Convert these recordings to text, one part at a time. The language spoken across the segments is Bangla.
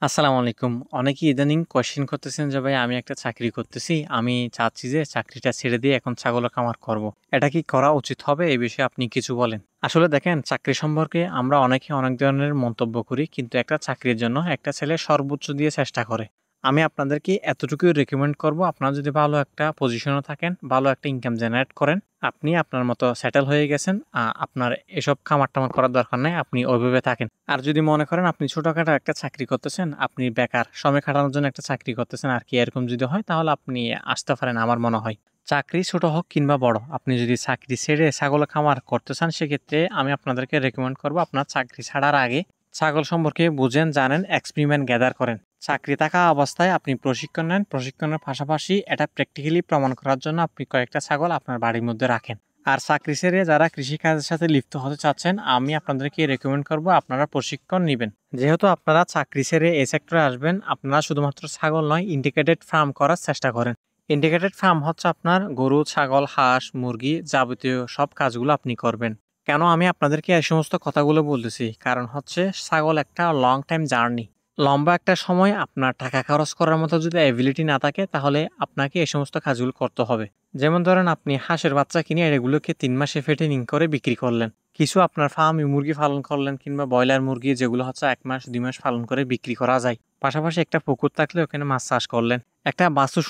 আসসালামু আলাইকুম। অনেকেই ইদানিং কোয়েশ্চেন করতেছেন যে ভাই আমি একটা চাকরি করতেছি। আমি চাচ্ছি যে চাকরিটা ছেড়ে দিয়ে এখন ছাগলের খামার করব। এটা কি করা উচিত হবে? এই বিষয়ে আপনি কিছু বলেন। আসলে দেখেন চাকরি সম্পর্কে আমরা অনেকে অনেক ধরনের মন্তব্য করি। কিন্তু একটা চাকরির জন্য একটা ছেলে সর্বোচ্চ দিয়ে চেষ্টা করে। আমি আপনাদেরকে এতটুকুই রিকমেন্ড করব, আপনারা যদি ভালো একটা পজিশনে থাকেন, ভালো একটা ইনকাম জেনারেট করেন, আপনি আপনার মতো সেটেল হয়ে গেছেন। আপনার এসব খামার-টামার করার দরকার নাই। আপনি ওইভাবে থাকেন। আর যদি মনে করেন আপনি ছোটখাটো একটা চাকরি করতেছেন, আপনি বেকার, সময় কাটানোর জন্য একটা চাকরি করতেছেন আরকি, এরকম যদি হয় তাহলে আপনি আসতে পারেন আমার মনে হয়। চাকরি ছোট হোক কিংবা বড়, আপনি যদি চাকরি ছেড়ে ছাগলের খামার করতে চান সেক্ষেত্রে আমি আপনাদেরকে রেকমেন্ড করব আপনার চাকরি ছাড়ার আগে ছাগল সম্পর্কে বুঝেন, জানেন, এক্সপেরিমেন্ট গ্যাদার করেন। চাকরি থাকা অবস্থায় আপনি প্রশিক্ষণ নেন। প্রশিক্ষণের পাশাপাশি এটা প্র্যাকটিক্যালি প্রমাণ করার জন্য আপনি কয়েকটা ছাগল আপনার বাড়ির মধ্যে রাখেন। আর চাকরি ছেড়ে যারা কৃষিকাজের সাথে লিপ্ত হতে চাচ্ছেন, আমি আপনাদেরকে রেকমেন্ড করব আপনারা প্রশিক্ষণ নিবেন। যেহেতু আপনারা চাকরি ছেড়ে এই সেক্টরে আসবেন, আপনারা শুধুমাত্র ছাগল নয়, ইন্টিগ্রেটেড ফার্ম করার চেষ্টা করেন। ইন্টিগ্রেটেড ফার্ম হচ্ছে আপনার গরু, ছাগল, হাঁস, মুরগি, যাবতীয় সব কাজগুলো আপনি করবেন। কেন আমি আপনাদেরকে এই সমস্ত কথাগুলো বলতেছি? কারণ হচ্ছে ছাগল একটা লং টাইম জার্নি। লম্বা একটা সময় আপনার টাকা খরচ করার মতো যদি এবিলিটি না থাকে, তাহলে আপনাকে এই সমস্ত কাজগুলো করতে হবে। যেমন ধরেন আপনি হাঁসের বাচ্চা কিনে এগুলোকে ৩ মাসে ফেটেনিং করে বিক্রি করলেন। কিছু আপনার ফার্মে মুরগি পালন করলেন কিংবা ব্রয়লার মুরগি, যেগুলো হচ্ছে ১ মাস ২ মাস পালন করে বিক্রি করা যায়। পাশাপাশি একটা পুকুর থাকলে ওখানে মাছ চাষ করলেন। একটা বাছুর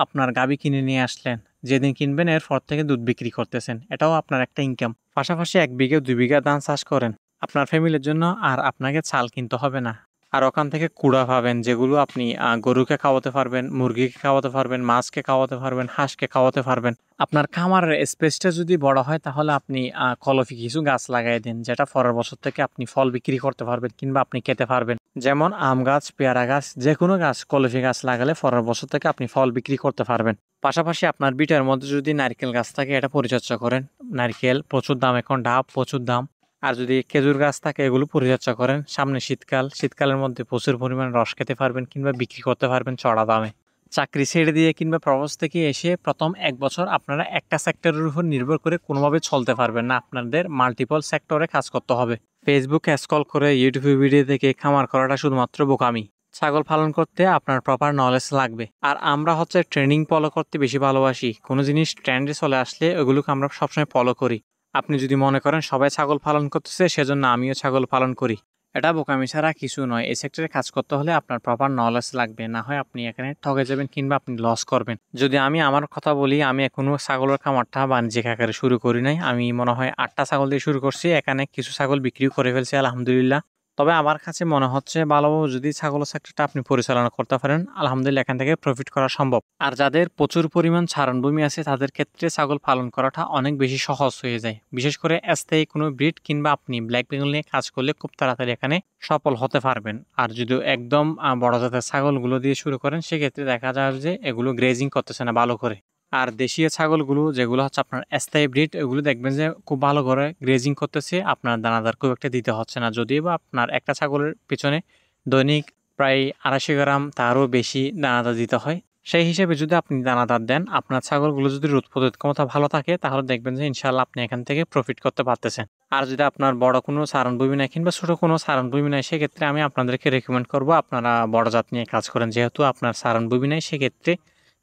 আপনার গাভী কিনে নিয়ে আসলেন। যেদিন কিনবেন এরপর থেকে দুধ বিক্রি করতেছেন। এটাও আপনার একটা ইনকাম। পাশাপাশি ১ বিঘা ২ বিঘা ধান চাষ করেন আপনার ফ্যামিলির জন্য, আর আপনাকে চাল কিনতে হবে না। আর ওখান থেকে কুড়া পাবেন, যেগুলো আপনি গরুকে খাওয়াতে পারবেন, মুরগিকে খাওয়াতে পারবেন, মাছকে খাওয়াতে পারবেন, হাঁসকে খাওয়াতে পারবেন। আপনার খামারের স্পেসটা যদি বড় হয় তাহলে আপনি কলফি কিছু গাছ লাগাই দিন, যেটা পরের বছর থেকে আপনি ফল বিক্রি করতে পারবেন কিংবা আপনি খেতে পারবেন। যেমন আম গাছ, পেয়ারা গাছ, যে কোনো গাছ, কলফি গাছ লাগালে পরের বছর থেকে আপনি ফল বিক্রি করতে পারবেন। পাশাপাশি আপনার বিটার মধ্যে যদি নারকেল গাছ থাকে, এটা পরিচর্যা করেন। নারকেল প্রচুর দাম, এখন ডাব প্রচুর দাম। আর যদি খেজুর গাছ থাকে, এগুলো পরিচর্যা করেন। সামনে শীতকাল, শীতকালের মধ্যে প্রচুর পরিমাণ রস খেতে পারবেন কিংবা বিক্রি করতে পারবেন চড়া দামে। চাকরি ছেড়ে দিয়ে কিংবা প্রবাস থেকে এসে প্রথম ১ বছর আপনারা একটা সেক্টরের উপর নির্ভর করে কোনোভাবে চলতে পারবেন না। আপনাদের মাল্টিপল সেক্টরে কাজ করতে হবে। ফেসবুকে স্ক্রল করে, ইউটিউবে ভিডিও দেখে খামার করাটা শুধুমাত্র বোকামি। ছাগল পালন করতে আপনার প্রপার নলেজ লাগবে। আর আমরা হচ্ছে ট্রেনিং ফলো করতে বেশি ভালোবাসি। কোনো জিনিস ট্রেন্ডে চলে আসলে ওগুলোকে আমরা সবসময় ফলো করি। আপনি যদি মনে করেন সবাই ছাগল পালন করতেছে সেজন্য আমিও ছাগল পালন করি, এটা বোকামি ছাড়া কিছু নয়। এই সেক্টরে কাজ করতে হলে আপনার প্রপার নলেজ লাগবে, না হয় আপনি এখানে ঠকে যাবেন কিংবা আপনি লস করবেন। যদি আমি আমার কথা বলি, আমি এখনো ছাগলের খামারটা বাণিজ্যিক আকারে শুরু করি নাই। আমি মনে হয় ৮টা ছাগল দিয়ে শুরু করছি। এখানে কিছু ছাগল বিক্রিও করে ফেলছি আলহামদুলিল্লাহ। তবে আমার কাছে মনে হচ্ছে ভালোভাবে যদি ছাগলের সেক্টরটা আপনি পরিচালনা করতে পারেন, আলহামদুলিল্লাহ এখান থেকে প্রফিট করা সম্ভব। আর যাদের প্রচুর পরিমাণ চারণভূমি আছে তাদের ক্ষেত্রে ছাগল পালন করাটা অনেক বেশি সহজ হয়ে যায়। বিশেষ করে স্থায়ী কোনো ব্রিড কিংবা আপনি ব্ল্যাক বেঙ্গল নিয়ে কাজ করলে খুব তাড়াতাড়ি এখানে সফল হতে পারবেন। আর যদি একদম বড় জাতের ছাগলগুলো দিয়ে শুরু করেন, সেক্ষেত্রে দেখা যায় যে এগুলো গ্রেজিং করতেছে না ভালো করে। আর দেশীয় ছাগলগুলো যেগুলো হচ্ছে আপনার স্থায়ী ব্রিড, এগুলো দেখবেন যে খুব ভালো করে গ্রেজিং করতেছে, আপনার দানাদার খুব একটা দিতে হচ্ছে না। যদিও বা আপনার একটা ছাগলের পেছনে দৈনিক প্রায় ২৫০ গ্রাম তারও বেশি দানাদার দিতে হয়। সেই হিসেবে যদি আপনি দানাদার দেন, আপনার ছাগলগুলো যদি রোগ প্রতিরোধ ক্ষমতা ভালো থাকে, তাহলে দেখবেন যে ইনশাল্লাহ আপনি এখান থেকে প্রফিট করতে পারতেছেন। আর যদি আপনার বড় কোনো চারণভূমি নাই কিংবা ছোট কোনো চারণভূমি নাই, সেক্ষেত্রে আমি আপনাদেরকে রেকমেন্ড করব আপনারা বড় জাত নিয়ে কাজ করেন। যেহেতু আপনার চারণভূমি নাই, সেক্ষেত্রে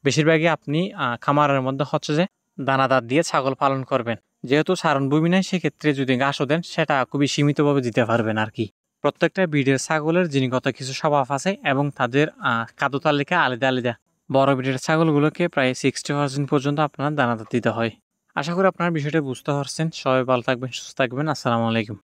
বেশিরভাগই আপনি খামারের মধ্যে হচ্ছে যে দানাদার দিয়ে ছাগল পালন করবেন। যেহেতু চারণভূমি নাই, সেক্ষেত্রে যদি ঘাসও দেন সেটা খুবই সীমিতভাবে দিতে পারবেন আর কি। প্রত্যেকটা ব্রিডের ছাগলের জিনগত কিছু স্বভাব আছে এবং তাদের খাদ্য তালিকা আলাদা আলাদা। বড় ব্রিডের ছাগলগুলোকে প্রায় 60% পর্যন্ত আপনার দানাদার দিতে হয়। আশা করি আপনার বিষয়টা বুঝতে পারছেন। সবাই ভালো থাকবেন, সুস্থ থাকবেন। আসসালামু আলাইকুম।